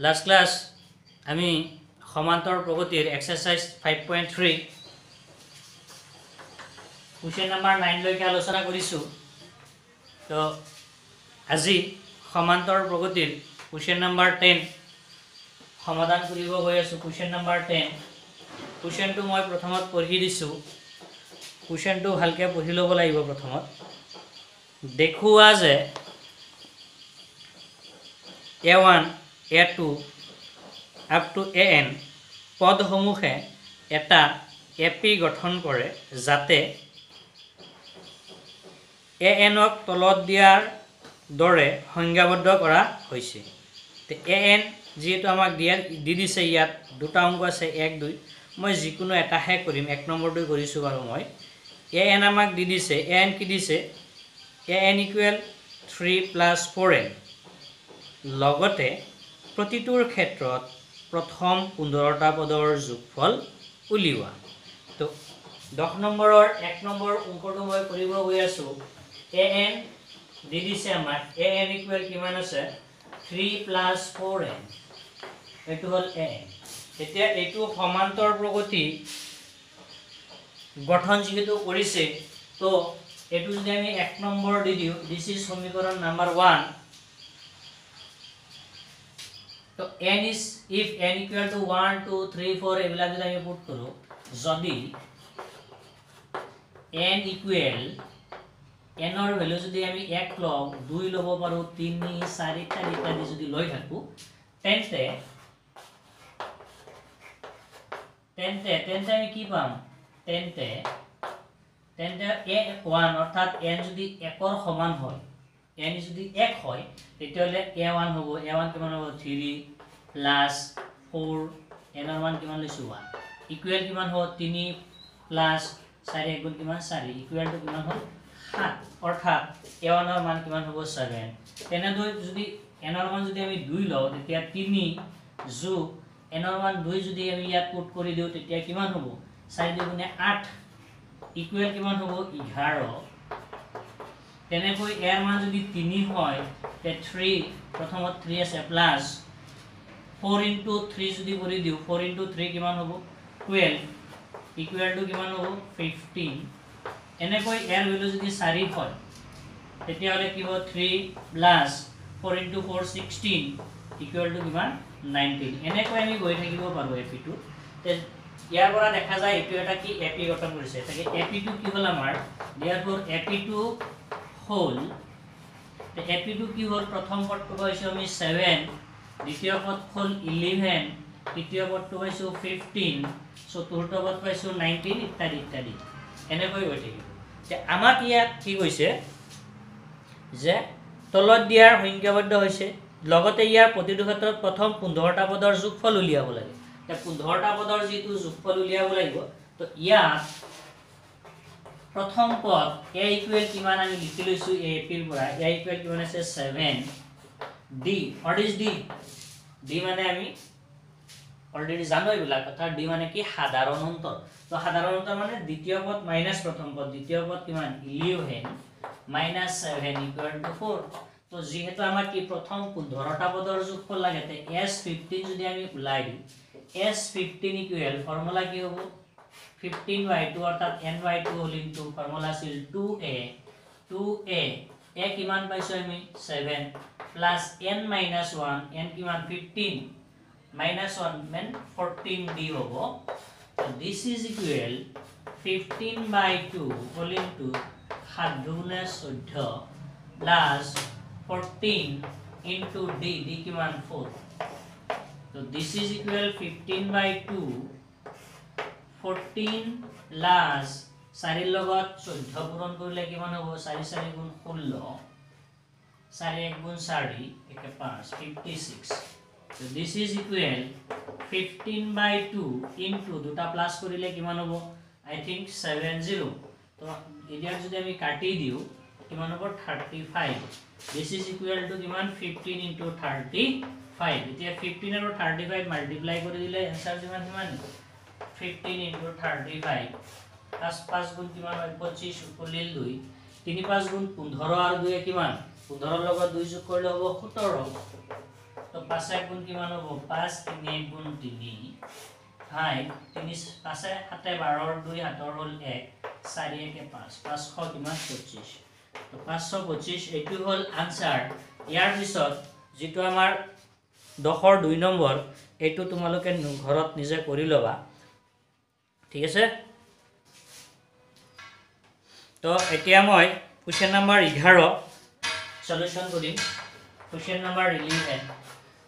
Last class আমি সমান্তৰ প্ৰগতিৰ exercise 5.3 question number 9 লৈকে আলোচনা কৰিছোঁ। তো আজি সমান্তৰ প্ৰগতিৰ কুৱেশ্যন নম্বৰ 10 সমাধান কৰিব গৈ আছোঁ। কুৱেশ্যন নম্বৰ 10 কুৱেশ্যনটো মই প্ৰথমত পঢ়ি দিছোঁ। কুৱেশ্যনটো ভালকৈ পঢ়ি ল'ব লাগিব। প্ৰথমত দেখুওৱা যে A1 A2 up to AN পদসমূহে এটা এপি গঠন কৰে যাতে ANক তলত দিয়াৰ দৰে সংজ্ঞাবদ্ধ কৰা হৈছে। তে AN যেহেতু আমাক দি দিছে, ইয়াত দুটা অংক আছে 1 2, মই যিকোনো এটাহে কৰিম। 1 নম্বৰটো কৰিছোঁ বাৰু মই। AN আমাক দি দিছে, AN কি দিছে? AN equal 3 + 4n। লগতে প্ৰতিটোৰ ক্ষেত্ৰত প্ৰথম 15টা পদৰ যোগফল উলিওৱা। তো 10 নম্বৰৰ 1 নম্বৰ অংকটো মই কৰিব গৈ আছোঁ। AN দি দিছে আমাক, AN ইকুৱেল কিমান আছে? 3 + 4n। এইটো হ'ল AN। এতিয়া এইটো সমান্তৰ প্ৰগতি গঠন যিহেতু কৰিছে, তো এইটো যদি আমি 1 নম্বৰ দি দিওঁ, দিছ ইজ সমীকৰণ নম্বৰ 1। তো n is if n equal to 1 2 3 4 এইবিলাক যদি আমি পুট কৰোঁ, যদি n ইকুৱেল n ৰ ভ্যালু যদি আমি 1 লওঁ, 2 ল'ব পাৰোঁ, 3 4 ইত্যাদি যদি লৈ থাকোঁ, তেন্তে আমি কি পাম? তেন্তে a1 অৰ্থাৎ n যদি 1 ৰ সমান হয়, n যদি 1 হয়, তেতিয়াহ'লে a1 হ'ব। a1 কিমান হ'ব? 3 + 4, n ৰ মান কিমান লৈছোঁ? 1 ইকুৱেল কিমান হ'ব? 3 + 4 1 গুণ কিমান? 4 ইকুৱেল টু কিমান হ'ল? 7। অৰ্থাৎ a1 ৰ মান কিমান হ'ব? 7। তেনেদৰে যদি n ৰ মান যদি আমি 2 লওঁ, তেতিয়া 3 যোগ n ৰ মান 2 যদি আমি ইয়াত পুট কৰি দিওঁ, তেতিয়া কিমান হ'ব? 4 2 গুণে 8 ইকুৱেল কিমান হ'ব? 11। তেনেকৈ ইয়াৰ মান যদি 3 হয়, তে 3 প্ৰথমত 3 আছে প্লাস 4 × 3 যদি কৰি দিওঁ, 4 × 3 কিমান হ'ব? 12 ইকুৱেল টু কিমান হ'ব? 15। এনেকৈ ইয়াৰ ভ্যালু যদি 4 হয়, তেতিয়াহ'লে কি হ'ব? 3 প্লাস 4 × 4 16 ইকুৱেল টু কিমান? 19। এনেকৈ আমি গৈ থাকিব পাৰোঁ এপিটো। তে ইয়াৰ পৰা দেখা যায় এইটো এটা কি এপি গঠন কৰিছে। তাকে এপিটো কি হ'ল আমাৰ? therefore এপিটো হ'ল, এপিটো কি হ'ল? প্ৰথম পদটো পাইছোঁ আমি 7, দ্বিতীয় পদ হ'ল 11, তৃতীয় পদটো পাইছোঁ 15, চতুৰ্থ পদ পাইছোঁ 19 ইত্যাদি এনেকৈ গৈ থাকিব। যে আমাক ইয়াত কি কৈছে যে তলত দিয়াৰ সংজ্ঞাবদ্ধ হৈছে, লগতে ইয়াৰ প্ৰতিটো ক্ষেত্ৰত প্ৰথম 15টা পদৰ যোগফল উলিয়াব লাগে। এতিয়া 15টা পদৰ যিটো যোগফল উলিয়াব লাগিব, তো ইয়াত প্ৰথম পদ a ইকুৱেল কিমান আমি লিখি লৈছোঁ a ৰ পৰা। a ইকুৱেল কিমান আছে? 7। d what is d? d মানে আমি অলৰেডি জানো এইবিলাক কথা। d মানে কি? সাধাৰণ অন্তৰ। তো সাধাৰণ অন্তৰ মানে দ্বিতীয় পদ মাইনাছ প্ৰথম পদ। দ্বিতীয় পদ কিমান? 11 - 7 ইকুৱেল টু 4। তো যিহেতু আমাৰ কি প্ৰথম 15টা পদৰ যোগফল লাগে, তে s15 যদি আমি ওলাই দিওঁ, s15 ইকুৱেল ফৰ্মুলা কি হ'ব? 15/2 অৰ্থাৎ n/2 হ'ল ইনটু ফৰ্মুলা আছিল 2a a কিমান পাইছোঁ আমি? 7 প্লাস n - 1, n কিমান? 15 -1 মানে 14d হ'ব। তো দিস ইজ ইকুৱেল 15/2 হ'ল ইনটু 7 × 14 প্লাস 14 ইনটু d কিমান? 4। তো দিস ইজ ইকুৱেল 15/2 14 প্লাস 4 ৰ লগত 14 পূৰণ কৰিলে কিমান হ'ব? 4 4 গুণ 16, 4 1 গুণ 4 একে 5 56। তো দিস ইজ ইকুৱেল 15/2 ইনটু দুটা প্লাস কৰিলে কিমান হ'ব? আই থিংক 70। তো ইয়াত যদি আমি কাটি দিওঁ, কিমান হ'ব? 35। দিস ইজ ইকুৱেল টু কিমান? 15 × 35। এতিয়া 15 আৰু 35 মাল্টিপ্লাই কৰি দিলে এনসাৰ কিমান? 15 × 35 5 5 গুণ কিমান হয়? 25 উকলিল 2 3 5 গুণ 15 আৰু 2 কিমান? 15 ৰ লগত 2 যোগ কৰিলে হ'ব 17। তো 5 গুণ কিমান হ'ব 5 3 গুণ 3 5 3 5 7 12 2 7 হ'ল 1 4 1 5 500 কিমান 25 তো 525 এইটো হ'ল আনসার ইয়াৰ পিছত যেটো আমাৰ 10ৰ 2 নম্বৰ এইটো তোমালোকে ঘৰত নিজে কৰি লবা ঠিক আছে তো এতিয়া মই কোশ্চেন নম্বৰ 11 সলিউশন কৰিম কোশ্চেন নম্বৰ 11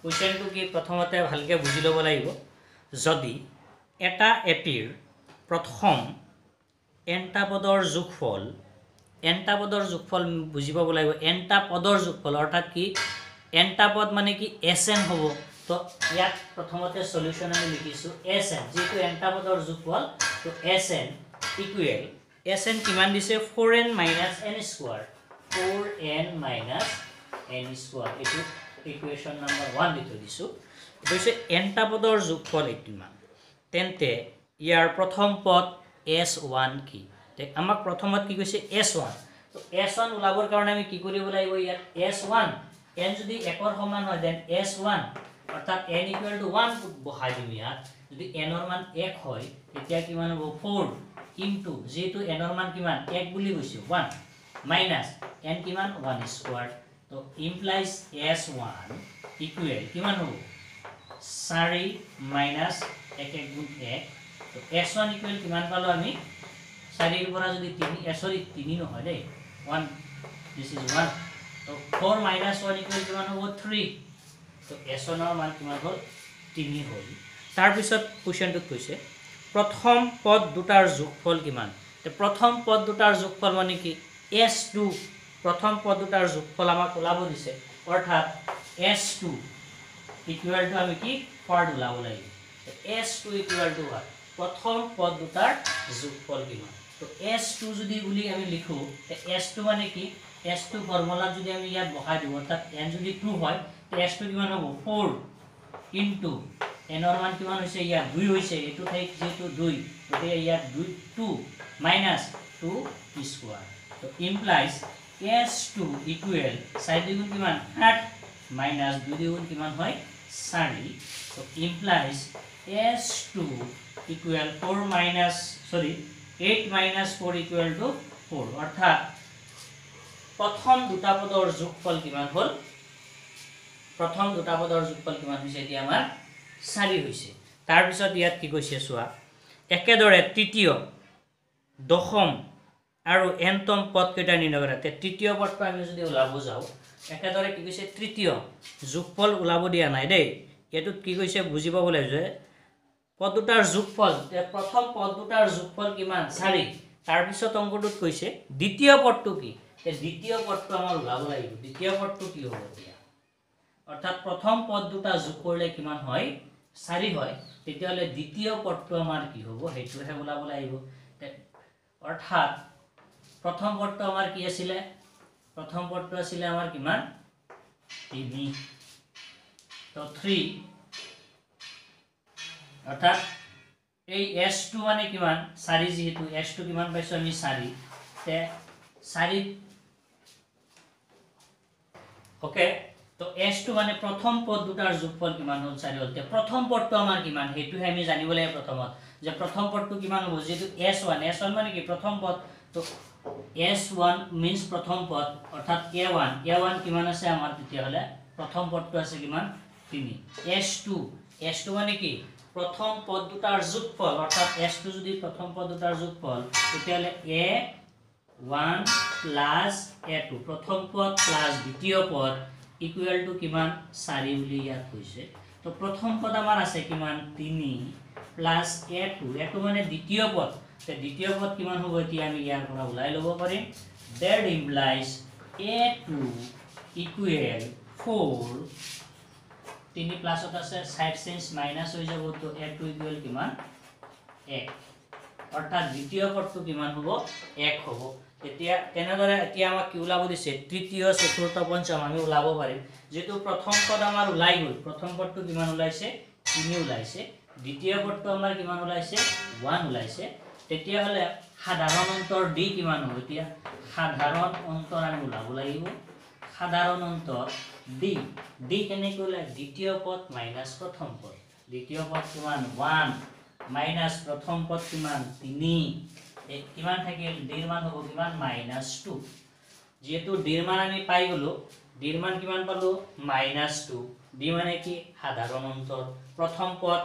কোশ্চেনটো কি প্ৰথমতে ভালকে বুজি ল'ব লাগিব যদি এটা এপিৰ প্ৰথম এনটা পদৰ যোগফল বুজি পাব লাগিব এনটা পদৰ যোগফল অৰ্থাৎ কি এনটা পদ মানে কি এসএন হ'ব তো ইয়াত প্ৰথমতে সলিউশন আমি লিখিছো এসএন যেটো এনটা পদৰ যোগফল তো এসএন ইকুৱেল এসএন কিমান দিছে 4n - n square 4n - n square এটো ইকুৱেশ্যন নম্বৰ 1 দিটো দিছো কৈছে এনটা পদৰ যোগফল কিমান তেন্তে ইয়াৰ প্ৰথম পদ s1 কি দেখ আমাক প্ৰথমত কি কৈছে s1 তো s1 ওলাবৰ কাৰণে আমি কি কৰিব লাগিব ইয়াত s1 n যদি 1 ৰ সমান হয় দেন s1 অৰ্থাৎ n = 1 বহাই দিম ইয়াত যদি n ৰ মান 1 হয় তেতিয়া কিমান হ'ব 4 ইনটু যেটো n ৰ মান কিমান 1 বুলি কৈছো 1 মাইনাস n কিমান 1 স্কয়াৰ তো ইমপ্লাইজ s1 ইকুৱেল কিমান হ'ব 4 মাইনাস 1 গুণ 1 তো s1 ইকুৱেল কিমান পালো আমি 4 ৰ পৰা যদি 3 সরি 3 নহয় দেই 1 দিস ইজ 1 তো 4 মাইনাস 1 ইকুৱেল কিমান হ'ব 3 তো s1 ৰ মান কিমান হ'ল 3 হ'ল তাৰ পিছত কোশ্চেনটোত কৈছে প্ৰথম পদ দুটাৰ যোগফল কিমান তে প্ৰথম পদ দুটাৰ যোগফল মানে কি s2 প্ৰথম পদ দুটাৰ যোগফল আমাক ওলাব দিছে অৰ্থাৎ s2 ইকুৱেল টু আমি কি পদ ওলাব লাগিব s2 ইকুৱেল টু what প্ৰথম পদ দুটাৰ যোগফল কিমান তো s2 যদি বুলি আমি লিখো তে s2 মানে কি s2 ফৰ্মুলা যদি আমি ইয়াত বহাই দিও অৰ্থাৎ n যদি 2 হয় তে s2 কিমান হ'ব 4 ইনটু n ৰ মান কিমান হৈছে ইয়াত 2 হৈছে এটো ঠাইত যেটো 2 গতে ইয়াত 2 মাইনাস 2 স্কয়াৰ তো ইমপ্লাইজ s2 ইকুৱেল 4 গুণ কিমান 8 মাইনাস 2 গুণ কিমান হয় 4 তো implies s2 equal 4 minus 8 minus 4 equal to 4 অৰ্থাৎ প্ৰথম দুটা পদৰ যোগফল কিমান হ'ল প্ৰথম দুটা পদৰ যোগফল কিমান হৈছে এতিয়া আমাৰ 4 হৈছে তাৰ পিছত ইয়াত কি কৈছে চোৱা একেদৰে তৃতীয় দশম আৰু এনতম পদ কেইটা নিৰ্ণয় কৰা তে তৃতীয় পদটো আমি যদি ওলাব যাও একেদৰে কি কৈছে তৃতীয় যোগফল ওলাব দিয়া নাই দেই এটোত কি কৈছে বুজি পাব লাগিব পদ দুটাৰ যোগফল তে প্ৰথম পদ দুটাৰ যোগফল কিমান 4 তাৰ পিছত অংকটোত কৈছে দ্বিতীয় পদটো কি তে দ্বিতীয় পদটো আমাৰ ওলাব লাগিব দ্বিতীয় পদটো কি হ'ব দিয়া অৰ্থাৎ প্ৰথম পদ দুটা যোগ কৰিলে কিমান হয় 4 হয় তেতিয়ালে দ্বিতীয় পদটো আমাৰ কি হ'ব হেতুহে ওলাব লাগিব অৰ্থাৎ প্ৰথম পদটো আমাৰ কি আছিল প্ৰথম পদটো আছিল আমাৰ কিমান 3 তো 3 অৰ্থাৎ এই s2 মানে কিমান 4 যেহেতু s2 কিমান পাইছো আমি 4 তে 4 ওকে তো s2 মানে প্ৰথম পদ দুটাৰ যোগফল কিমান হ'ল 4 হ'ল তে প্ৰথম পদটো আমাৰ কিমান হেতুহে আমি জানিব লাগে প্ৰথমত যে প্ৰথম পদটো কিমান হ'ব যেটো s1 মানে কি প্ৰথম পদ তো s1 means প্ৰথম পদ অৰ্থাৎ a1 কিমান আছে আমাৰ তেতিয়া হলে প্ৰথম পদটো আছে কিমান 3 s2 মানে কি প্ৰথম পদ দুটাৰ যোগফল অৰ্থাৎ s2 যদি প্ৰথম পদ দুটাৰ যোগফল তেতিয়া হলে a1 plus a2 প্ৰথম পদ প্লাস দ্বিতীয় পদ ইকুৱেল টু কিমান 4 বুলি ইয়াত হৈছে তো প্ৰথম পদ আমাৰ আছে কিমান 3 প্লাস a2 মানে দ্বিতীয় পদ তে দ্বিতীয় পদ কিমান হ'ব এতিয়া আমি ইয়াৰ পৰা ওলাই লব পাৰিম that implies a2 equal 4 3 প্লাসত আছে সাইড চেঞ্জ মাইনাস হৈ যাব তো a2 ইকুৱেল কিমান 1 অৰ্থাৎ দ্বিতীয় পদটো কিমান হ'ব 1 হ'ব এতিয়া তেনেদৰে এতিয়া আমাক কি ওলাব দিছে তৃতীয় চতুৰ্থ পঞ্চম আমি ওলাব পাৰিম যেটো প্ৰথম পদ আমাৰ ওলাই গল প্ৰথম পদটো কিমান ওলাইছে 3 ওলাইছে দ্বিতীয় পদটো আমাৰ কিমান ওলাইছে 1 ওলাইছে তেতিয়া হলে সাধাৰণ অন্তৰ d কিমান হ'ব এতিয়া সাধাৰণ অন্তৰ আমি ওলাব লাগিব সাধারণ অন্তর d d কেনে কইলে দ্বিতীয় পদ মাইনাস প্রথম পদ দ্বিতীয় পদ কিমান 1 মাইনাস প্রথম পদ কিমান 3 কিমান থাকিল d এর মান হ'ব কিমান -2 যেহেতু d এর মান আমি পাই গলো d এর মান কিমান পালো -2 d মানে কি সাধারণ অন্তর প্রথম পদ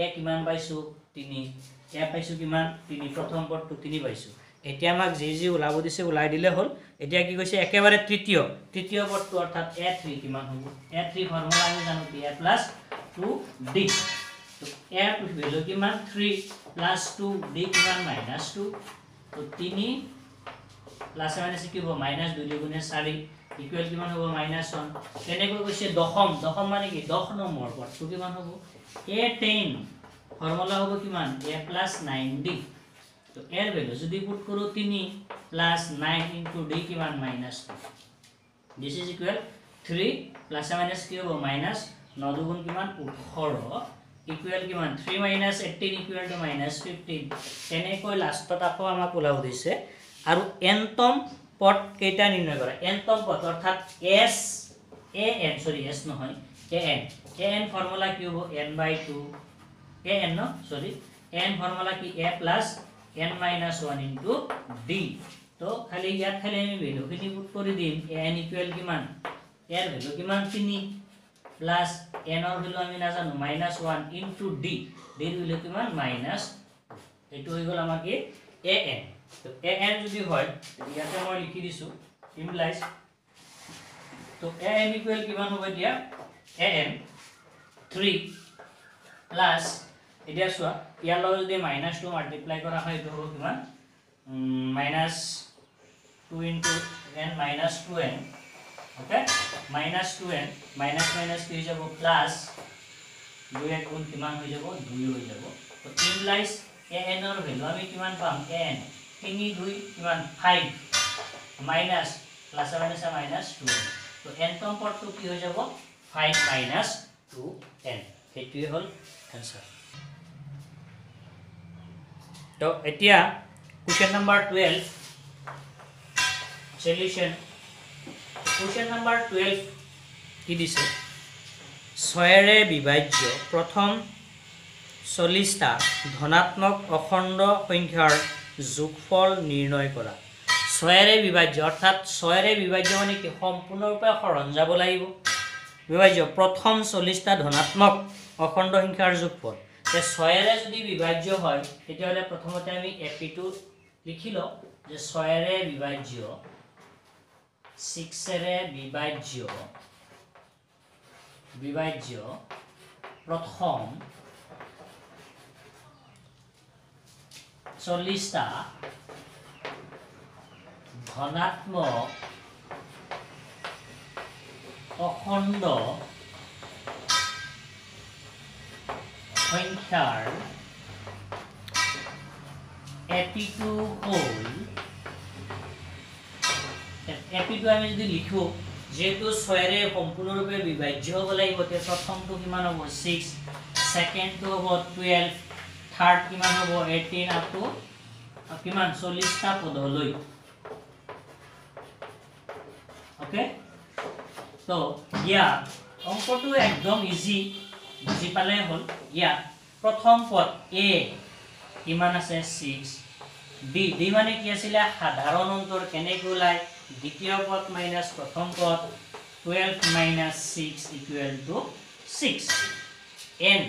a কিমান পাইছো 3 a পাইছো কিমান 3 প্রথম পদটো 3 পাইছো এতিয়া আমাক যি ওলাব দিছে ওলাই দিলে হল এতিয়া কি কৈছে একেবাৰে তৃতীয় পদটো অৰ্থাৎ a3 কিমান হ'ব a3 ফৰ্মুলা আমি জানো কি a + 2d তো a টু ভ্যালু কিমান 3 + 2d কিমান -2 তো 3 প্লাস মাইনাস কি হ'ব -2 দুগুণে 4 ইকুয়াল কিমান হ'ব -1 তেনেকৈ কৈছে দশম মানে কি 10 নম্বৰ পদটো কিমান হ'ব a10 ফৰ্মুলা হ'ব কিমান a + 9d তো এর ভ্যালু যদি পুট করো 3 প্লাস 9 ইনটু d কিমান -2 this is equal 3 plus minus কি হবে মাইনাস 9 দুগুণ কিমান 18 ইকুয়াল কিমান 3 - 18 ইকুয়াল টু -15 তেনেকৈ লাষ্টত আকৌ আমাক ওলাব দিছে আৰু nতম পদ কেইটা নিৰ্ণয় কৰা nতম পদ অৰ্থাৎ s নহয় an ফৰ্মুলা কি হ'ব n/2 an ন সৰি n ফৰ্মুলা কি a + n - 1 into d তো খালি ইয়াত খালি আমি ভ্যালু খিনি পুট কৰি দিম n ইকুয়াল কিমান এর ভ্যালু কিমান 3 প্লাস n এর ভ্যালু আমি না জানো -1 into d d এর ভ্যালু কিমান মাইনাস এটো হৈ গল আমাৰ কি an তো an যদি হয় ইয়াতে মই লিখি দিছো ইমপ্লাইজ তো an ইকুয়াল কিমান হ'ব দিয়া an 3 প্লাস এতিয়া সোয়া ইয়াৰ লগত যদি -2 মাল্টিপ্লাই কৰা হয় তো হ'ব কিমান -2 into n - 2n okay -2n minus minus কি হৈ যাব প্লাস 2 এক গুণ কিমান হৈ যাব 2 হৈ যাব তো ইমপ্লাইজ an এর ভ্যালু আমি কিমান পাম n 3 2 কিমান 5 মাইনাস প্লাস মাইনাস -2 তো n তম পদটো কি হৈ যাব 5 - 2n হেতুই হল आंसर तो एतिया question number 12 solution question number 12 কি দিছে 6 ৰে বিভাজ্য প্ৰথম 40টা ধনাত্মক অখণ্ড সংখ্যাৰ যোগফল নিৰ্ণয় কৰা 6 ৰে বিভাজ্য অৰ্থাৎ 6 ৰে বিভাজ্য মানে কি সম্পূৰ্ণৰূপে হৰণ যাব লাগিব বিভাজ্য প্ৰথম 40টা ধনাত্মক অখণ্ড সংখ্যাৰ যোগফল যে 6 ৰে যদি বিভাজ্য হয় তেতিয়াহলে প্ৰথমতে আমি ap2 লিখিলো যে 6 ৰে বিভাজ্য 6 ৰে বিভাজ্য প্ৰথম 40টা ধনাত্মক অখণ্ড সংখ্যাৰ ap2 হল ap2 আমি যদি লিখো যেহেতু 6 ৰে সম্পূৰ্ণৰূপে বিভাজ্য হ'ব লাগিব তে প্ৰথমটো কিমান হ'ব 6 সেকেন্ডটো হ'ব 12 থাৰ্ড কিমান হ'ব 18 আপ টু কিমান 40টা পদলৈ ওকে তো ইয়া অঙ্কটো একদম ইজি বুজি পালে হল ইয়া প্রথম পদ a কিমান আছে 6 d মানে কি আছিল সাধারণ অন্তর কেনে গলাই দ্বিতীয় পদ মাইনাস প্রথম পদ 12 - 6 ইকুয়াল টু 6 n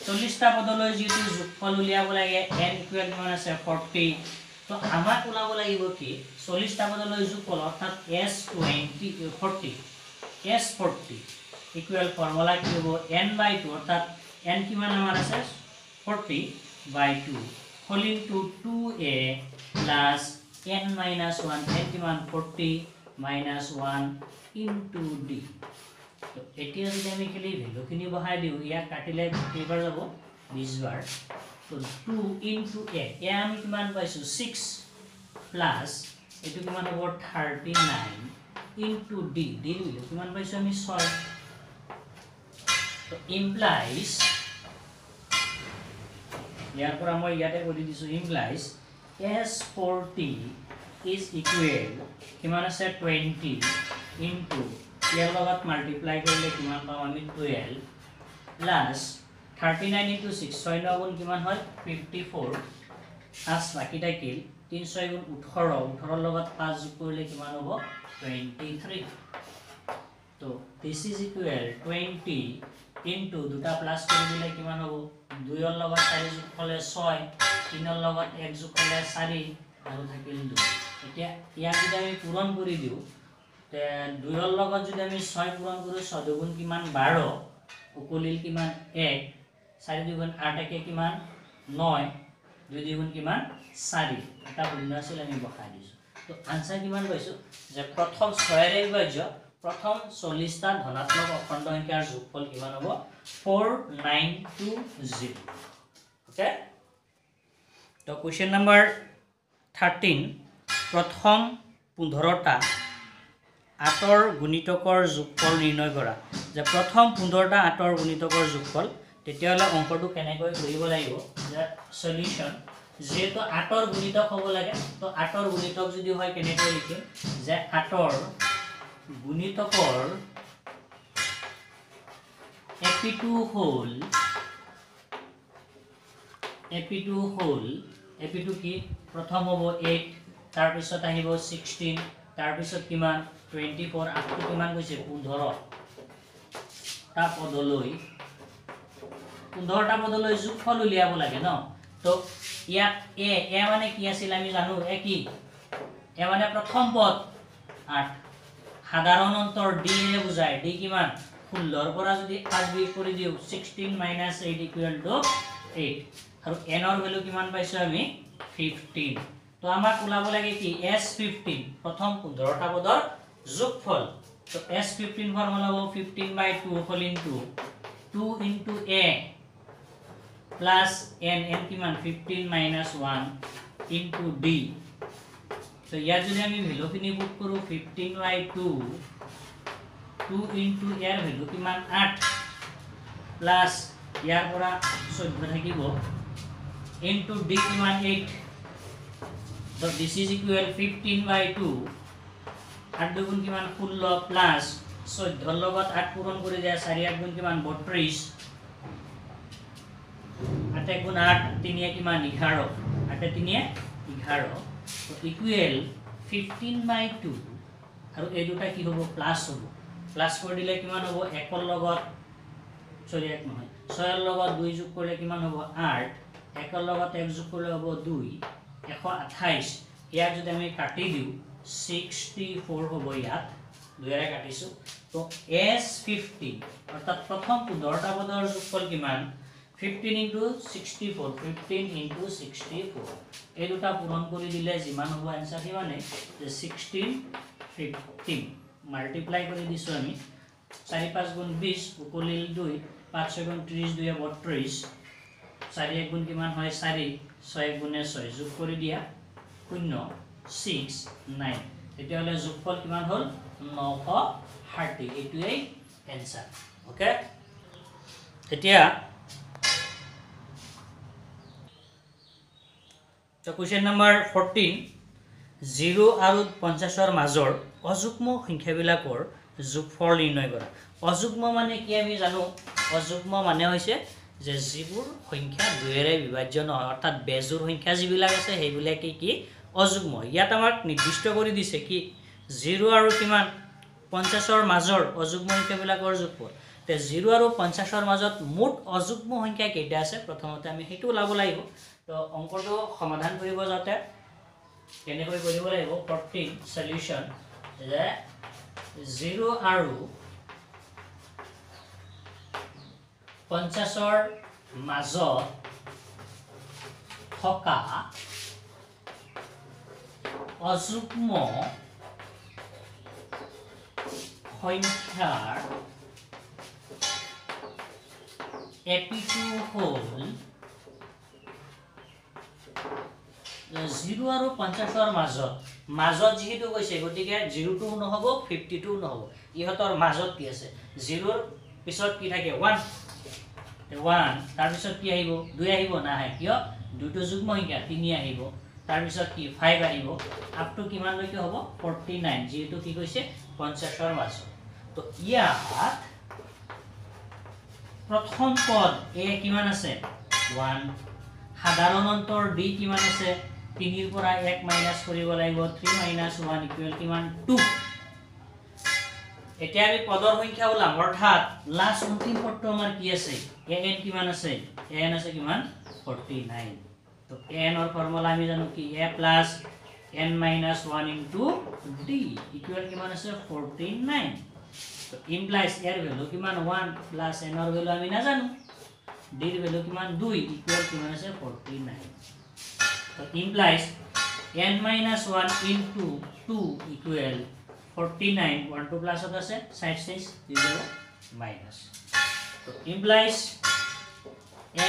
40টা পদলৈ যেটো যোগফল উলিয়াব লাগে n ইকুয়াল কিমান আছে 40 তো আমাক উলাব লাগিব কি 40টা পদলৈ যোগফল অর্থাৎ s40 ইকুয়াল ফর্মুলা কি হ'ব n/2 অর্থাৎ n কিমান আমাৰ আছে 40/2 whole into 2a plus n - 1 n কিমান 40 - 1 ইনটু d তো এতিয়া যদি আমি খালি ভ্যালুখিনি বহাই দিও ইয়া কাটিলে কেইবাৰ যাব 20 বাৰ তো 2 ইনটু a আমি কিমান পাইছো 6 প্লাস এটো কিমান হ'ব 39 ইনটু d ভ্যালু কিমান পাইছো আমি 6 তো implies ইয়াৰ পৰা মই ইয়াতে কৰি দিছো implies s40 is equal কিমান আছে 20 ইনটু ইয়াৰ লগত মাল্টিপ্লাই কৰিলে কিমান পাম আমি 12 প্লাস 39 ইনটু 6 6 9 গুণ কিমান হয় 54 5 বাকি থাকিল 3 6 গুণ 18 18 লগত 5 যোগ কৰিলে কিমান হ'ব 23 তো this is equal 20 into দুটা প্লাস কৰি দিলে কিমান হ'ব 2 ৰ লগত 4 যোগ কৰিলে 6 3 ৰ লগত 1 যোগ কৰিলে 4 আৰু থাকিল 2 এতিয়া ইয়াক যদি আমি পূৰণ কৰি দিও তে 2 ৰ লগত যদি আমি 6 পূৰণ কৰো 6 দুগুণ কিমান 12 উকলিল কিমান 1 4 দুগুণ 8 একে কিমান 9 2 দুগুণ কিমান 4 এটা শূন্য আছিল আমি বহাই দিছো তো आंसर কিমান পাইছো যে প্ৰথম 6 ৰ বিভাজ্য प्रथम 40 টা ধনাত্মক অখণ্ড সংখ্যাৰ যোগফল কিমান হ'ব 4920 ওকে তো क्वेश्चन नंबर 13 प्रथम 15 টা আটৰ গুণিতকৰ যোগফল নিৰ্ণয় কৰা যে প্ৰথম 15 টা আটৰ গুণিতকৰ যোগফল তেতিয়ালে অংকটো কেনেকৈ কৰিব লাগিব যে সলিউশন যেটো আটৰ গুণিতক হ'ব লাগে তো আটৰ গুণিতক যদি হয় কেনেকৈ লিখিম যে আটৰ গুণিতকৰ AP2 হোল AP2 কি প্ৰথম হ'ব 8 তাৰ পিছত আহিব 16 তাৰ পিছত কিমান 24 আপ টু কিমান গৈছে 15 টা পদলৈ 15 টা পদলৈ যোগফল উলিয়াব লাগে ন তো ইয়াত এ মানে কি আছিল আমি জানো এ কি এ মানে প্ৰথম পদ 8 সাধাৰণ অন্তৰ d এ বুঝায় d কিমান 16 ৰ পৰা যদি 5 বিয়োগ কৰি দিও 16 - 8 = 8 আৰু n ৰ ভ্যালু কিমান পাইছো আমি 15 তো আমাক ওলাব লাগে কি s15 প্ৰথম 15 টা পদৰ যোগফল তো s15 ফৰ্মুলা হ'ব 15/2 whole into 2 into a plus n কিমান 15 - 1 ইনটু d तो यार যদি আমি ভ্যালু খিনি পুট কৰো 15/2 2 ইনটু ইয়াৰ ভ্যালু কিমান 8 প্লাস ইয়াৰ পৰা 14 থাকিব ইনটু d কিমান 8 so this is equal 15/2 8 দুগুণ কিমান 16 প্লাস 14 ৰ লগত 8 পূৰণ কৰি দিয়া 4 গুণ কিমান 32 8 গুণ 8 3 কিমান 11 8 3 11 तो इक्वल 15/2 আৰু এই দুটা কি হ'ব প্লাস হ'ব প্লাস কৰি দিলে কিমান হ'ব 1 ৰ লগত সৰি 1 নহয় 6 ৰ লগত 2 যোগ কৰিলে কিমান হ'ব 8 1 ৰ লগত 1 যোগ কৰিলে হ'ব 2 128 ইয়াক যদি আমি কাটি দিও 64 হ'ব ইয়াত 2 ৰে কাটিছো তো s15 অৰ্থাৎ প্ৰথম 15 টা পদৰ যোগফল কিমান 15 into 64 15 into 64 এই দুটা পূৰণ কৰি দিলে যিমান হ'ব आंसर হিমানে যে 16 15 মাল্টিপ্লাই কৰি দিছো আমি 4 5 গুণ 20 উকলিল 2 5 6 গুণ 30 2 32 4 1 গুণ কিমান হয় 4 6 গুণে 6 যোগ কৰি দিয়া 0 6 9 এতিয়া হলে যোগফল কিমান হ'ল 930 এটোই आंसर ওকে এতিয়া So question number 14 0 আৰু 50 ৰ মাজৰ অযুগ্ম সংখ্যাবিলাকৰ যোগফল নিৰ্ণয় কৰা অযুগ্ম মানে কি আমি জানো অযুগ্ম মানে হৈছে যে যিবোৰ সংখ্যা 2 ৰে বিভাজ্য নহয় অৰ্থাৎ বেজোৰ সংখ্যা যিবিলাক আছে সেইবিলাকে কি অযুগ্ম ইয়াত আমাক নিৰ্দিষ্ট কৰি দিছে কি 0 আৰু কিমান 50 ৰ মাজৰ অযুগ্ম সংখ্যাবিলাকৰ যোগফল তে 0 আৰু 50 ৰ মাজত মুঠ অযুগ্ম সংখ্যা কেইটা আছে প্ৰথমতে আমি হেতু লাভ লাগিব তো অংকটো সমাধান কৰিব যাতে কেনেকৈ কৰিব লাগিব 14 সলিউশন যে 0 আৰু 50 ৰ মাজত থকা অযুগ্ম সংখ্যাৰ AP2 হ'ল 0 আৰু 50 ৰ মাজত যেহেতু কৈছে গতিকে 0 নহব 52 নহব ইহতৰ মাজত কি আছে 0 ৰ পিছত কি থাকে 1 তাৰ পিছত কি আহিব 2 আহিব না হয় কিয় দুটো যুগ্ম সংখ্যা 3 আহিব তাৰ পিছত কি 5 আহিব আপ টু কিমান লৈকে হ'ব 49 যেহেতু কি কৈছে 50ৰ মাজত তো ইয়াত প্ৰথম পদ a কিমান আছে 1 সাধাৰণ অন্তৰ d কিমান আছে 3 ৰ পৰা 1 মাইনাস কৰিব লাগিব 3 - 1 ইকুৱেল কিমান 2 এতিয়া আমি পদৰ সংখ্যা ওলাম অৰ্থাৎ লাষ্ট অন্তিম পদটো আমাৰ কি আছে an কিমান আছে an আছে কিমান 49 তো an ৰ ফৰ্মুলা আমি জানো কি a plus n minus 1 into d equal কিমান আছে 49 তো implies a ৰ ভ্যালু কিমান 1 plus n ৰ ভ্যালু আমি না জানো d ৰ ভ্যালু কিমান 2 equal কিমান আছে 49 তো implies n minus 1 into 2 equal 49 1 2 plus of আছে side side 0 minus so implies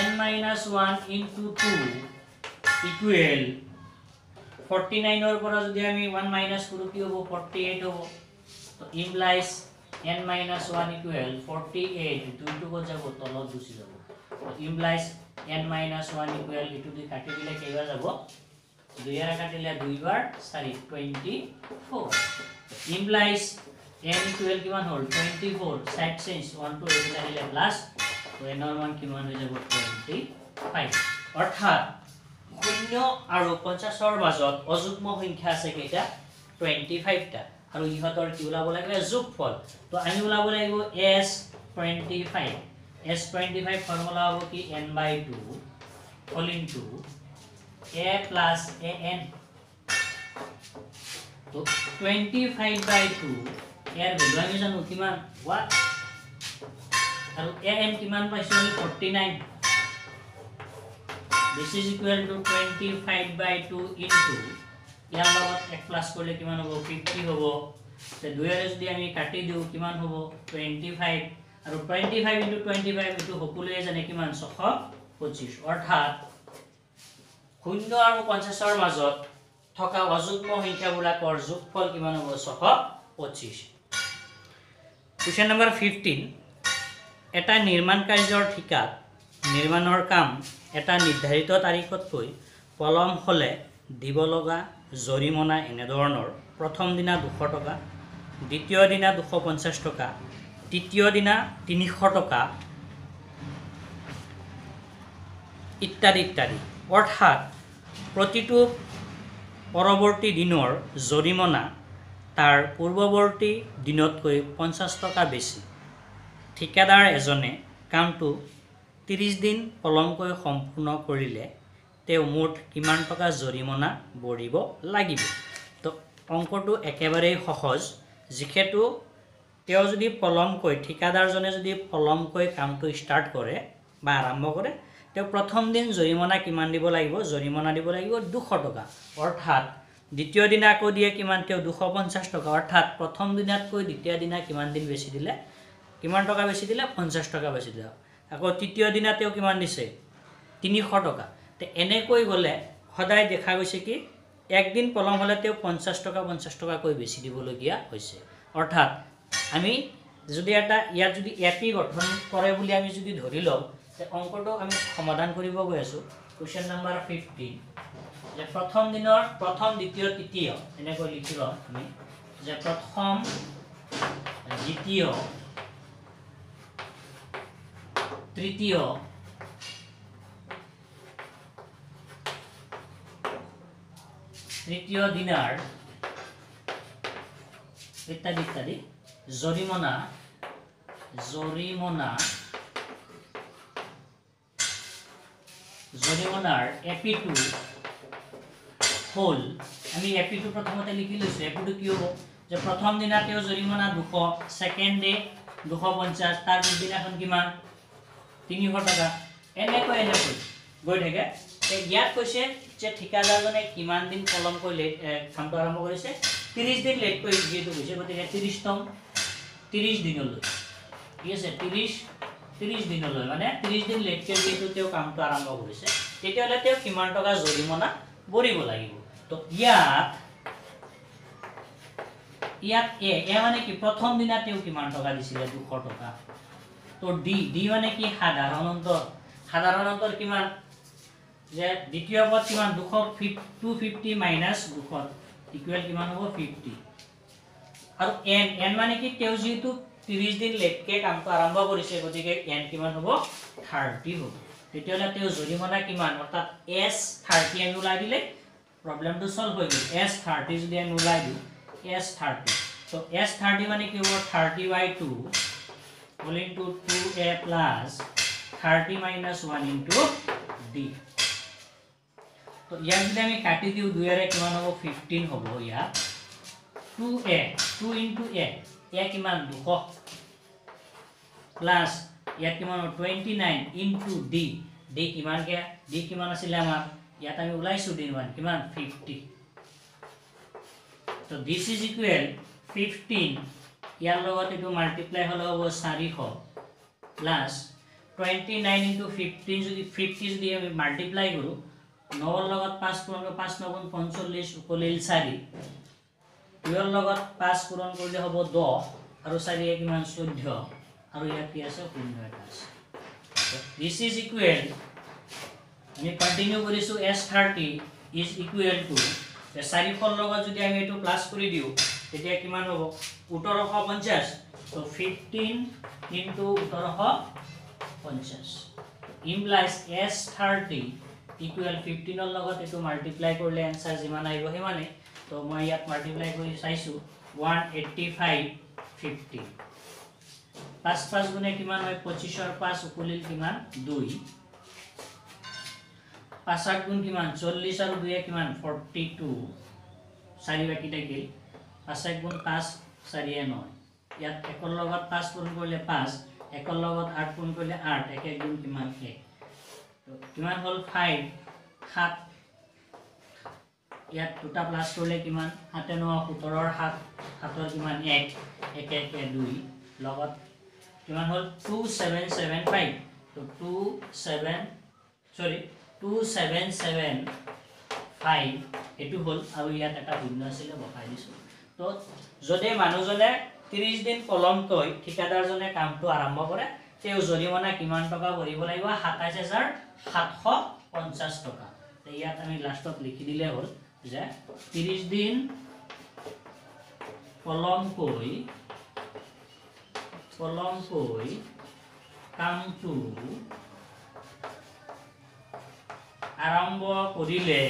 n minus 1 into 2 equal 49 or পৰা যদি আমি 1 minus কৰো কি হ'ব 48 হ'ব তো implies n minus 1 equal 48 2 two কত যাব তলত গুচি যাব তো implies n minus 1 equal এটো দি কাটি দিলে কেইবা যাব 2 এর কাটিলে 2 বার 4 24 implies n equal কিমান হল 24 সাইড চেঞ্জ 1 টু 8 আহিলে প্লাস তো n এর মান কিমান হৈ যাব 25 অর্থাৎ 0 আৰু 50 ৰ মাজত অযুগ্ম সংখ্যা আছে কেইটা 25 টা আৰু ইহতৰ কি ওলাব লাগিব যোগফল তো আমি ওলাব লাগিব s25 ফৰ্মুলা হ'ব কি n/2 all into a plus an তো 25/2 এর ভ্যালু আমি জানো কিমান 1 আৰু an কিমান পাইছো আমি 49 this is equal to 25/2 into ইয়াৰ লগত 1 প্লাস কৰিলে কিমান হ'ব 50 হ'ব তে 2 এৰ যদি আমি কাটি দিও কিমান হ'ব 25 আৰু 25 into 25 এটো সকলোৱে জানে কিমান 625 অৰ্থাৎ 0 আৰু 50 ৰ মাজত থকা অযুগ্ম সংখ্যাবোৰৰ যোগফল কিমান হ'ব 625 কোৱেশ্চন নম্বৰ 15 এটা নিৰ্মাণ কাৰ্যৰ ঠিকাত নিৰ্মাণৰ কাম এটা নিৰ্ধাৰিত তাৰিখতকৈ পলম হলে দিব লগা জৰিমনা এনে ধৰণৰ প্ৰথম দিনা 200 টকা দ্বিতীয় দিনা 250 টকা তৃতীয় দিনা 300 টকা ইত্যাদি ইত্যাদি অৰ্থাৎ প্ৰতিটো পৰৱৰ্তী দিনৰ জৰিমনা তাৰ পূৰ্বৱৰ্তী দিনতকৈ 50 টকা বেছি ঠিকাদাৰ এজনে কামটো 30 দিন পলমকৈ সম্পূৰ্ণ কৰিলে তেও মুঠ কিমান টকা জৰিমনা ভৰিব লাগিব তো অংকটো একেবাৰে সহজ যিহেতু তেও যদি পলমকৈ ঠিকাদাৰজনে যদি পলমকৈ কামটো ষ্টাৰ্ট কৰে বা আৰম্ভ কৰে তেও প্ৰথম দিন জৰিমনা কিমান দিব লাগিব জৰিমনা দিব লাগিব 200 টকা অৰ্থাৎ দ্বিতীয় দিনা আকৌ দিয়ে কিমান তেও 250 টকা অৰ্থাৎ প্ৰথম দিনাতকৈ দ্বিতীয় দিনা কিমান দিন বেছি দিলে কিমান টকা বেছি দিলে 50 টকা বেছি দিলে আকৌ তৃতীয় দিনা তেও কিমান দিছে 300 টকা তে এনেকৈ গলে সদায় দেখা গৈছে কি একদিন পলম হলে তেও 50 টকা কৈ বেছি দিবলগীয়া হৈছে অৰ্থাৎ আমি যদি এটা ইয়াত যদি এপি গঠন কৰে বুলি আমি যদি ধৰি লও তে অংকটো আমি সমাধান কৰিব গৈ আছো কোৱেশ্চন নম্বৰ 15 যে প্ৰথম দিনৰ প্ৰথম দ্বিতীয় তৃতীয় এনেকৈ লিখিলো আমি যে প্ৰথম দ্বিতীয় তৃতীয় তৃতীয় দিনাৰ ইত্যাদি ইত্যাদি জৰিমনাৰ এপি2 হল আমি এপি2 প্ৰথমতে লিখি লৈছো এপি2 কি হ'ব যে প্ৰথম দিনাতেও জৰিমনা 200 সেকেন্ড ডে 250 তাৰ দিনাখন কিমান 300 টকা এনেকৈ গৈ থাকে ইয়াত কৈছে যে ঠিকাদাৰজনে কিমান দিন পলম কৰি কামটো আৰম্ভ কৰিছে 30 দিন লেট কৰি যেটো কৈছে গতিকে 30 দিনলৈ ঠিক আছে 30 দিনলৈ মানে 30 দিন লেট কৰি যেটো তেও কামটো আৰম্ভ কৰিছে তেতিয়ালে তেও কিমান টকা জৰিমনা ভৰিব লাগিব তো ইয়াত এ মানে কি প্ৰথম দিনা তেও কিমান টকা দিছিলে 200 টকা তো ডি মানে কি সাধাৰণ অন্তৰ কিমান যে দ্বিতীয় পদ কিমান 250 মাইনাস 200 ইকুয়াল কিমান হ'ব 50 আৰু n মানে কি তেও যেহেতু 30 দিন লেটকে কামটো আৰম্ভ কৰিছে গতিকে n কিমান হ'ব 30 হ'ব তেতিয়ালে তেও জৰিমনা কিমান অৰ্থাৎ s30 আমি উলাই দিলে প্ৰবলেমটো সলভ হৈ গ'ল s30 যদি আমি উলাই দিও s30 so s30 মানে কি হ'ব 30/2 whole into 2a plus 30 minus 1 into d तो ইয়াক যদি আমি কাটি দিও 2 এৰে কিমান হ'ব 15 হ'ব ইয়া 2a 2 into a a কিমান 200 প্লাস ইয়াত কিমান 29 into d d কিমান কে d কিমান আছিল আমাৰ ইয়াত আমি উলাইছো d1 কিমান 50 so this is equal 15 ইয়াৰ লগত এটো মাল্টিপ্লাই হলে হ'ব 400 প্লাস 29 into 15 যদি 50 যদি আমি মাল্টিপ্লাই কৰো 9 লগত 5 পূৰণ 5 9 45 উকলিল 4 2 লগত 5 পূৰণ কৰিলে হ'ব 10 আৰু 4 এ কিমান 14 আৰু ইয়াত কি আছে 0 এটা আছে this is equal আমি কন্টিনিউ কৰিছো s30 is equal to 4 লগত যদি আমি এটো প্লাস কৰি দিও তেতিয়া কিমান হ'ব 1850 so 15 into 1850 implies s30 equal 15 ৰ লগত এটো মাল্টিপ্লাই কৰিলে आंसर যিমান আহিব হেমানে তো মই ইয়াত মাল্টিপ্লাই কৰি চাইছো 185 50 5 5 গুণে কিমান হয় 25 और 5 উকলিল কিমান 2 5 8 গুণ কিমান 40 আৰু 2 কিমান 42 4 বাকি থাকিল 5 1 গুণ 5 4 9 ইয়াত 1 ৰ লগত 5 পূৰণ কৰিলে 5 1 ৰ লগত 8 পূৰণ কৰিলে 8 1 1 গুণ কিমান 1 তো কিমান হল 5 7 ইয়াত দুটা প্লাস কৰিলে কিমান 8 9 17 ৰ 7 7 ৰ কিমান 1 1 1 2 লগত কিমান হল 2775 তো 2775 এটু হল আৰু ইয়াত এটা শূন্য আছিল বহাই দিছো তো যদি মানুহজনে 30 দিন পলমকৈ ঠিকাদাৰজনে কামটো আৰম্ভ কৰে তেও জৰিমনা কিমান টকা ভৰিব লাগিব 27750 টকা তো ইয়াত আমি লাষ্টত লিখি দিলে হল যে 30 দিন পলমকৈ কামটো আৰম্ভ কৰিলে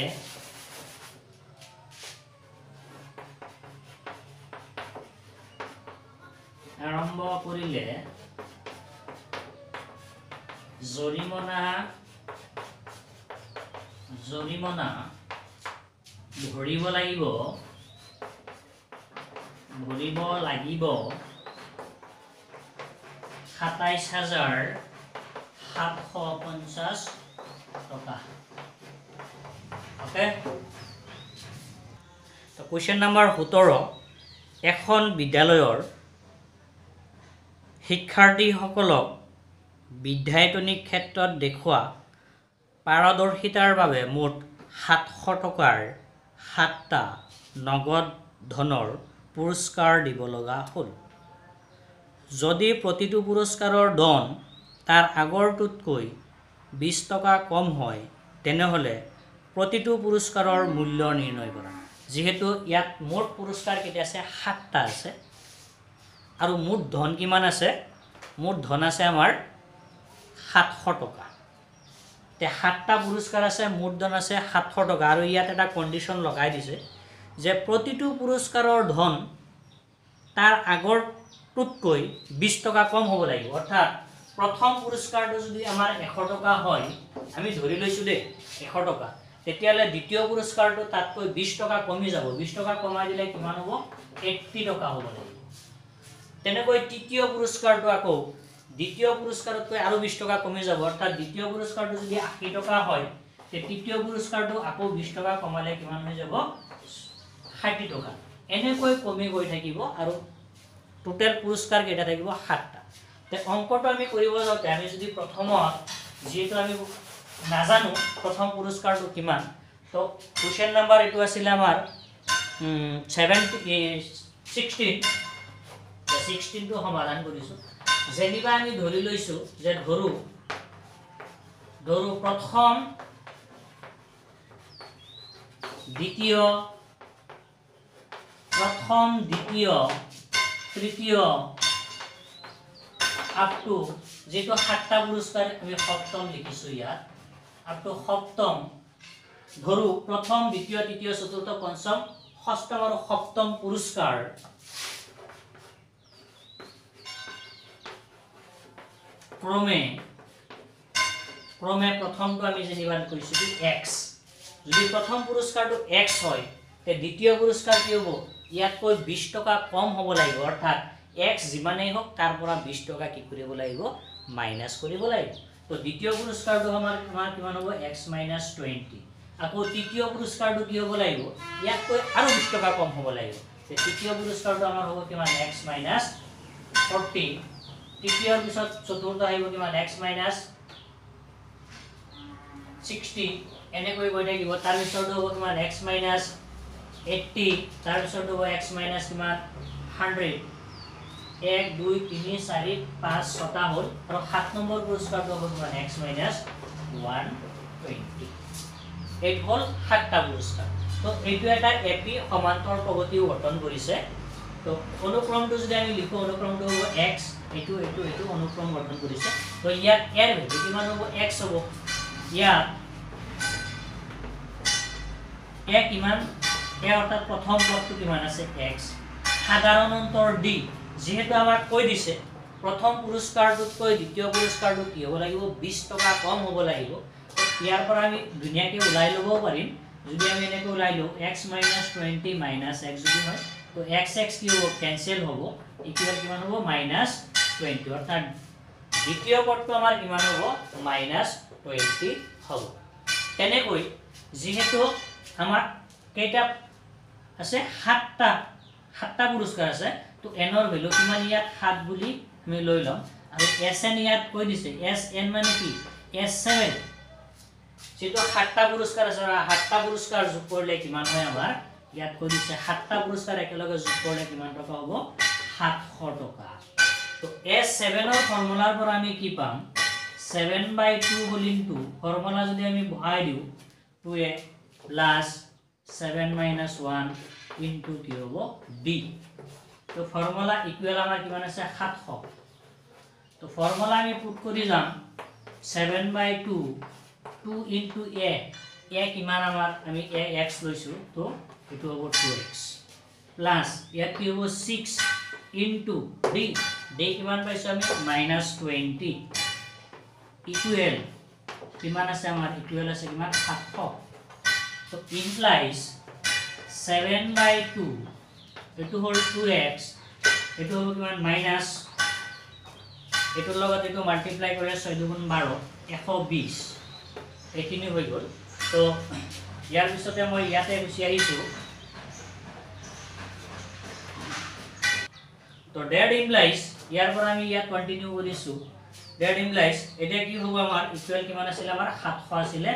জৰিমনা ভৰিব লাগিব 27750 টকা ওকে তো কোৱেশ্চন নম্বৰ 17 এখন বিদ্যালয়ৰ শিক্ষাৰ্থীসকলক বিদ্যায়তনিক ক্ষেত্ৰত দেখুৱা পাৰদৰ্শিতাৰ বাবে মুঠ 700 টকাৰ 7টা নগদ ধনৰ পুৰস্কাৰ দিব লগা হ'ল যদি প্ৰতিটো পুৰস্কাৰৰ ধন তাৰ আগৰটোতকৈ 20 টকা কম হয় তেনেহলে প্ৰতিটো পুৰস্কাৰৰ মূল্য নিৰ্ণয় কৰা যেহেতু ইয়াত মুঠ পুৰস্কাৰ কেতিয়া আছে 7টা আছে আৰু মুঠ ধন কিমান আছে মুঠ ধন আছে আমাৰ 700 টকা তে 7টা পুৰস্কাৰ আছে মুঠ ধন আছে 700 টকা আৰু ইয়াত এটা কন্ডিশন লগাই দিছে যে প্ৰতিটো পুৰস্কাৰৰ ধন তাৰ আগৰটোতকৈ 20 টকা কম হ'ব লাগিব অৰ্থাৎ প্ৰথম পুৰস্কাৰটো যদি আমাৰ 100 টকা হয় আমি ধৰি লৈছো দে 100 টকা তেতিয়ালে দ্বিতীয় পুৰস্কাৰটো তাতকৈ 20 টকা কমি যাব 20 টকা কমাই দিলে কিমান হ'ব 80 টকা হ'ব লাগিব তেনেকৈ তৃতীয় পুৰস্কাৰটো আকৌ দ্বিতীয় পুৰস্কাৰতকৈ আৰু 20 টকা কমি যাব অৰ্থাৎ দ্বিতীয় পুৰস্কাৰটো যদি 80 টকা হয় তে তৃতীয় পুৰস্কাৰটো আকৌ 20 টকা কমালে কিমান হৈ যাব 60 টকা এনেকৈ কমি গৈ থাকিব আৰু টোটাল পুৰস্কাৰ কেইটা থাকিব 7টা তে অংকটো আমি কৰিব যাওঁতে আমি যদি প্ৰথমত যেটো আমি নাজানো প্ৰথম পুৰস্কাৰটো কিমান তো কোৱেশ্চন নম্বৰ এটো আছিল আমাৰ 16 টো সমাধান কৰিছো যেনিবা আমি ধৰি লৈছো যে ধৰু প্ৰথম দ্বিতীয় তৃতীয় আপ টু যেটো সাতটা পুরস্কার আমি সপ্তম লিখিছো ইয়াত আপ টু সপ্তম ধরু প্রথম দ্বিতীয় তৃতীয় চতুর্থ পঞ্চম ষষ্ঠম আৰু সপ্তম পুরস্কার ক্রমে প্রথমটো আমি যেনিবান কৈছো কি x যদি প্রথম পুরস্কারটো x হয় তে দ্বিতীয় পুরস্কার কি হ'ব ইয়াতকৈ 20 টকা কম হ'ব লাগিব অর্থাৎ x যিমানেই হোক তাৰ পৰা 20 টকা কি কৰিব লাগিব মাইনাস কৰিব লাগিব তো দ্বিতীয় পুৰস্কাৰটো আমাৰ কিমান হ'ব x - 20 আকৌ তৃতীয় পুৰস্কাৰটো কি হ'ব লাগিব ইয়াতকৈ আৰু 20 টকা কম হ'ব লাগিব তে তৃতীয় পুৰস্কাৰটো আমাৰ হ'ব কিমান x - 40 তৃতীয়ৰ পিছত চতুৰ্থ আহিব কিমান x - 60 এনেকৈ গৈ থাকিব তাৰ পিছত হ'ব কিমান x - 80 তাৰ পিছত হ'ব x - কিমান 100 1 2 3 4 5 6টা হ'ল আৰু 7 নম্বৰ পুৰস্কাৰটো হ'ব কিমান x - 120 এই হ'ল 7টা পুৰস্কাৰ তো এইটো এটা এপি সমান্তৰ প্ৰগতি গঠন কৰিছে তো অনুক্ৰমটো যদি আমি লিখো অনুক্ৰমটো হ'ব x এইটো অনুক্ৰম গঠন কৰিছে তো ইয়াত এৰ ভ্যালু কিমান হ'ব x হ'ব ইয়াত এ কিমান এ অৰ্থাৎ প্ৰথম পদটো কিমান আছে x সাধাৰণ অন্তৰ d যেহেতু আমাক কৈ দিছে প্ৰথম পুৰস্কাৰটোতকৈ দ্বিতীয় পুৰস্কাৰটো কি হ'ব লাগিব 20 টকা কম হ'ব লাগিব তো ইয়াৰ পৰা আমি ধুনিয়াকৈ উলাই ল'ব পাৰিম যদি আমি এনেকৈ উলাই লও x - 20 - x যদি হয় তো x কি হ'ব ক্যান্সেল হ'ব ইকুয়াল কিমান হ'ব -20 অৰ্থাৎ দ্বিতীয় পদটো আমাৰ কিমান হ'ব -20 হ'ব তেনেকৈ যেহেতু আমাৰ কেইটা আছে সাতটা পুৰস্কাৰ আছে তো n ৰ ভ্যালু কিমান ইয়াত 7 বুলি আমি লৈ লম আৰু sn ইয়াত কৈ দিছে sn মানে কি s7 যেটো সাতটা পুরস্কার আছে আৰু সাতটা পুৰস্কাৰ যোগ কৰিলে কিমান হয় আমাৰ ইয়াত কৈ দিছে সাতটা পুৰস্কাৰ একেলগে যোগ কৰিলে কিমান টকা হ'ব 700 টকা তো s7 ৰ ফৰ্মুলাৰ পৰা আমি কি পাম 7/2 হোল ইনটু ফৰ্মুলা যদি আমি বহাই দিও 2a plus 7 minus 1 into কি হ'ব d তো ফর্মুলা ইকুয়াল আমাৰ কিমান আছে 700 তো ফৰ্মুলা আমি পুট কৰি যাম 7/2 2 into a কিমান আমাৰ আমি a x লৈছো তো এটো হ'ব 2x প্লাস ইয়াত কি হ'ব 6 into d কিমান পাইছো আমি -20 ইকুয়াল কিমান আছে আমাৰ ইকুয়াল আছে কিমান 700 so implies 7/2 এটো হল 2x এটো হ'ব কিমান মাইনাস এটোৰ লগত এটো মাল্টিপ্লাই কৰে 6 × 12 120 এইখিনি হৈ গল তো ইয়াৰ পিছতে মই ইয়াতে গুছি আহিছো তো that implies ইয়াৰ পৰা আমি ইয়াত কন্টিনিউ কৰিছো that implies এটা কি হ'ব আমাৰ ইকুয়াল কিমান আছিল আমাৰ 700 আছিল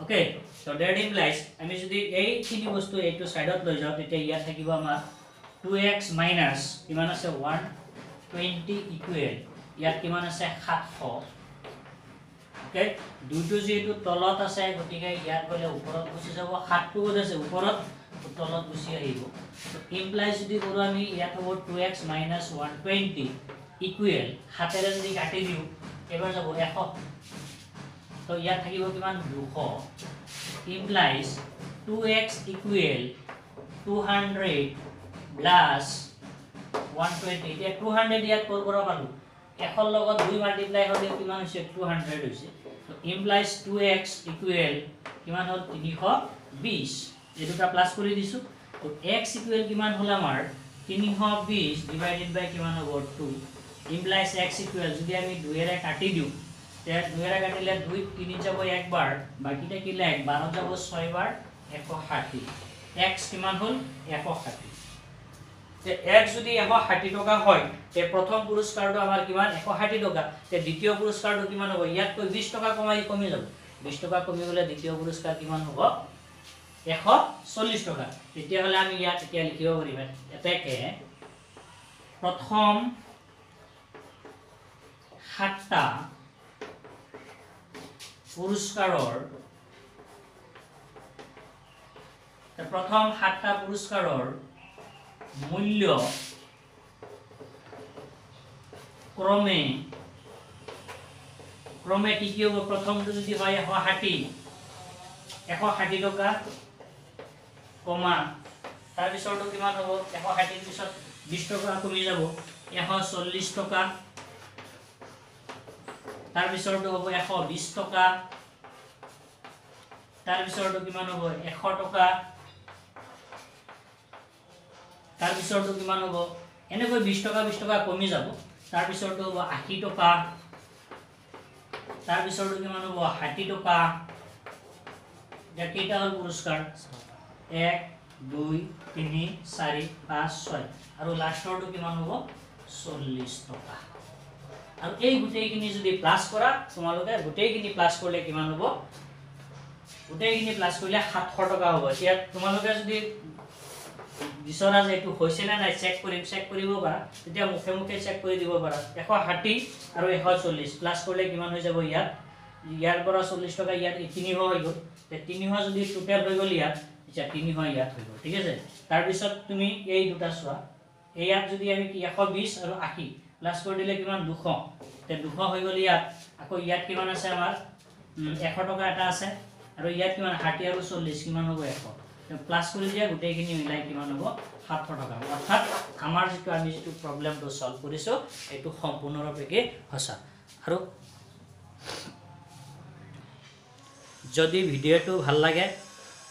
ওকে so that implies আমি যদি এইখিনি বস্তু এইটো সাইডত লৈ যাও তেতিয়া ইয়াত থাকিব আমাৰ 2x minus কিমান আছে 120 ইকুয়াল ইয়াত কিমান আছে 700 ওকে দুটো যেটো তলত আছে গতিকে ইয়াত গলে ওপৰত গুছি যাব 7 টো আছে ওপৰত তলত গুছি আহিব তো ইমপ্লাইজ যদি কৰো আমি ইয়াত হ'ব 2x minus 120 ইকুয়াল হাতেৰে যদি কাটি দিও এবাৰ যাব 100 তো ইয়াত থাকিব কিমান 200 implies 2x equal 200 plus 120 এতিয়া 200 ইয়াত কৰ পৰা পালো 1 লগত 2 মাল্টিপ্লাই হ'লে কিমান হৈছে 200 হৈছে তো implies 2x equal কিমান হ'ল 320 এই দুটা প্লাস কৰি দিছো তো x equal কিমান হ'ল আমাৰ 320 divided by কিমান হ'ব 2 implies x equal যদি আমি 2 এৰে কাটি দিও তে 2 এৰে কাটিলে 2 3 যাব একবাৰ বাকি থাকিলে 12 যাব 6 বাৰ 160 x কিমান হ'ল 160 তে x যদি 160 টকা হয় তে প্ৰথম পুৰস্কাৰটো আমাৰ কিমান 160 টকা তে দ্বিতীয় পুৰস্কাৰটো কিমান হ'ব ইয়াতকৈ 20 টকা কমি যাব 20 টকা কমি গলে দ্বিতীয় পুৰস্কাৰ কিমান হ'ব 140 টকা তেতিয়া হলে আমি ইয়াত এতিয়া লিখিব পাৰিম এটাকে প্ৰথম 7টা পুৰস্কাৰৰ প্ৰথম 7টা পুৰস্কাৰৰ মূল্য ক্ৰমে ক্ৰমে কি কি হ'ব প্ৰথমটো যদি হয় 160 টকা কমা তাৰ পিছৰটো কিমান হ'ব 160 পিছত 20 টকা কমি যাব 140 টকা তাৰ পিছৰটো হ'ব 120 টকা তাৰ পিছৰটো কিমান হ'ব 100 টকা তাৰ পিছৰটো কিমান হ'ব এনেকৈ 20 টকা কমি যাব তাৰ পিছৰটো হ'ব 80 টকা তাৰ পিছৰটো কিমান হ'ব 60 টকা या केटा हल पुरस्कार 1 2 3 4 5 6 আৰু লাষ্টৰটো কিমান হ'ব 40 টকা আৰু এই গুটেইখিনি যদি প্লাস কৰা তোমালোকে গুটেইখিনি প্লাস কৰিলে কিমান হ'ব গুটেইখিনি প্লাস কৰিলে 700 টকা হ'ব এতিয়া তোমালোকে যদি বিচৰা যে এইটো হৈছে না নাই চেক কৰিব পাৰা তেতিয়া মুখে মুখে চেক কৰি দিব পাৰা 160 আৰু 140 প্লাস কৰিলে কিমান হৈ যাব ইয়াৰ পৰা 40 টকা ইয়াত 300 হৈ গ'ল তে 300 যদি টোটাল হৈ গ'ল ইয়াত এতিয়া 300 ইয়াত হৈ গ'ল ঠিক আছে তাৰ পিছত তুমি এই দুটা চোৱা ইয়াত যদি আমি কি 120 আৰু 80 প্লাস কৰি দিলে কিমান 200 তে 200 হৈ গ'ল ইয়াত আকৌ ইয়াত কিমান আছে আমাৰ 100 টকা এটা আছে আৰু ইয়াত কিমান 60 আৰু 40 কিমান হ'ব 100 তে প্লাস কৰি দিয়া গুটেইখিনি মিলাই কিমান হ'ব 700 টকা অৰ্থাৎ আমাৰ আমি যেটো প্ৰবলেমটো সলভ কৰিছো এটো সম্পূৰ্ণৰূপে হসা আৰু যদি ভিডিওটো ভাল লাগে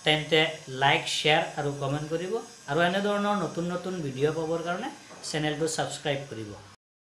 তেন্তে লাইক শেয়াৰ আৰু কমেন্ট কৰিব আৰু এনে ধৰণৰ নতুন নতুন ভিডিও পাবৰ কাৰণে চেনেলটো সাবস্ক্ৰাইব কৰিব